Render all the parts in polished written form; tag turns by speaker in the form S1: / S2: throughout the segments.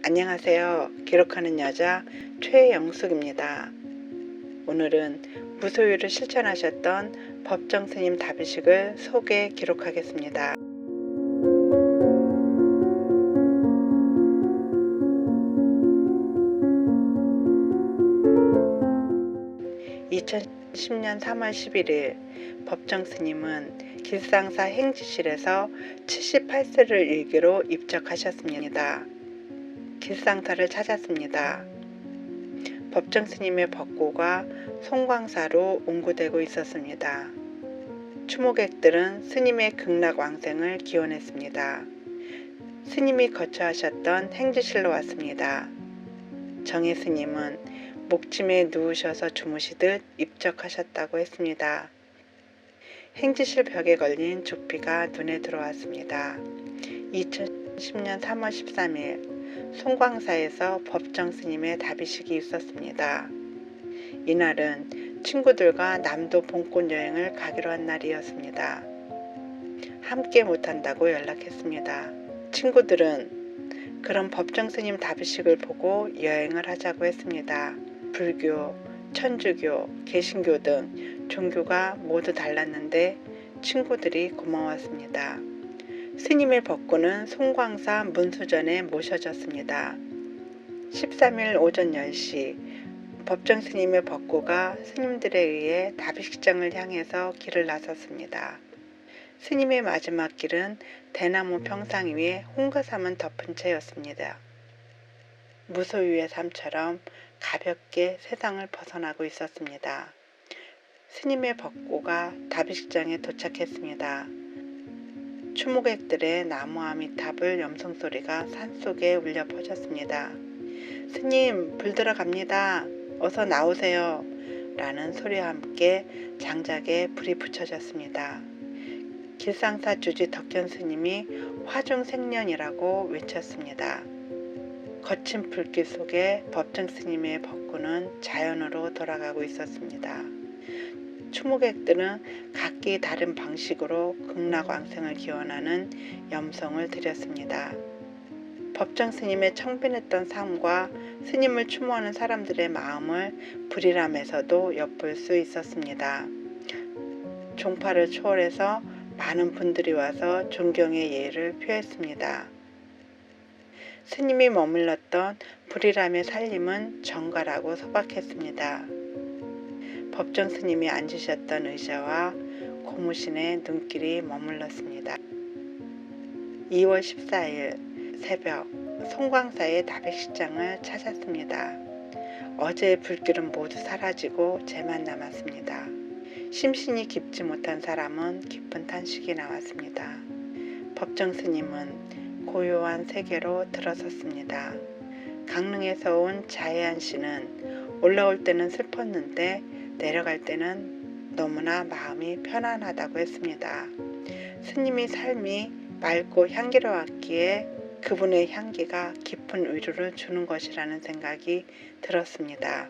S1: 안녕하세요. 기록하는 여자 최영숙입니다. 오늘은 무소유를 실천하셨던 법정 스님 다비식을 소개 기록하겠습니다. 2010년 3월 11일 법정 스님은 길상사 행지실에서 78세를 일기로 입적하셨습니다. 길상사를 찾았습니다. 법정 스님의 법고가 송광사로 옹구되고 있었습니다. 추모객들은 스님의 극락왕생을 기원했습니다. 스님이 거처하셨던 행지실로 왔습니다. 정혜 스님은 목침에 누우셔서 주무시듯 입적하셨다고 했습니다. 행지실 벽에 걸린 족비가 눈에 들어왔습니다. 2010년 3월 13일 송광사에서 법정 스님의 다비식이 있었습니다. 이날은 친구들과 남도 봄꽃 여행을 가기로 한 날이었습니다. 함께 못한다고 연락했습니다. 친구들은 그런 법정 스님 다비식을 보고 여행을 하자고 했습니다. 불교, 천주교, 개신교 등 종교가 모두 달랐는데 친구들이 고마웠습니다. 스님의 법고는 송광사 문수전에 모셔졌습니다. 13일 오전 10시 법정 스님의 법고가 스님들에 의해 다비식장을 향해서 길을 나섰습니다. 스님의 마지막 길은 대나무 평상 위에 홍가삼은 덮은 채였습니다. 무소유의 삶처럼 가볍게 세상을 벗어나고 있었습니다. 스님의 법고가 다비식장에 도착했습니다. 추모객들의 나무 아미탑을 염송소리가 산속에 울려 퍼졌습니다. 스님, 불 들어갑니다. 어서 나오세요. 라는 소리와 함께 장작에 불이 붙여졌습니다. 길상사 주지 덕현 스님이 화중생년이라고 외쳤습니다. 거친 불길 속에 법정 스님의 법고는 자연으로 돌아가고 있었습니다. 추모객들은 각기 다른 방식으로 극락왕생을 기원하는 염송을 드렸습니다. 법정 스님의 청빈했던 삶과 스님을 추모하는 사람들의 마음을 불이람에서도 엿볼 수 있었습니다. 종파를 초월해서 많은 분들이 와서 존경의 예를 표했습니다. 스님이 머물렀던 불이람의 살림은 정갈하고 소박했습니다. 법정 스님이 앉으셨던 의자와 고무신의 눈길이 머물렀습니다. 2월 14일 새벽 송광사의 다비식장을 찾았습니다. 어제의 불길은 모두 사라지고 재만 남았습니다. 심신이 깊지 못한 사람은 깊은 탄식이 나왔습니다. 법정 스님은 고요한 세계로 들어섰습니다. 강릉에서 온 자해안 씨는 올라올 때는 슬펐는데 내려갈 때는 너무나 마음이 편안하다고 했습니다. 스님의 삶이 맑고 향기로웠기에 그분의 향기가 깊은 위로를 주는 것이라는 생각이 들었습니다.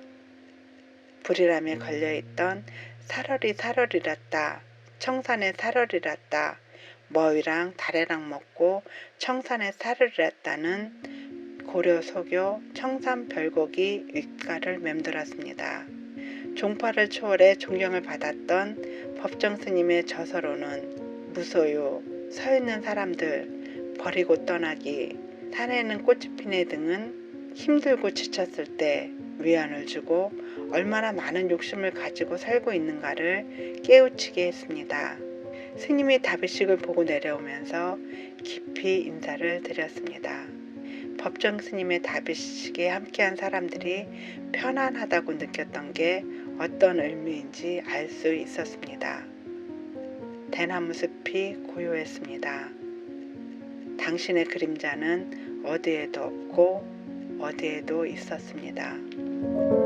S1: 불이람에 걸려있던 살얼이 살얼이랐다. 청산의 살얼이랐다. 머위랑 다래랑 먹고 청산의 살얼이랐다는 고려 소교 청산 별곡이 윗가를 맴돌았습니다. 종파를 초월해 존경을 받았던 법정 스님의 저서로는 무소유, 서 있는 사람들, 버리고 떠나기, 산에는 꽃이 피네 등은 힘들고 지쳤을 때 위안을 주고 얼마나 많은 욕심을 가지고 살고 있는가를 깨우치게 했습니다. 스님이 다비식을 보고 내려오면서 깊이 인사를 드렸습니다. 법정 스님의 다비식에 함께한 사람들이 편안하다고 느꼈던 게 어떤 의미인지 알 수 있었습니다. 대나무 숲이 고요했습니다. 당신의 그림자는 어디에도 없고 어디에도 있었습니다.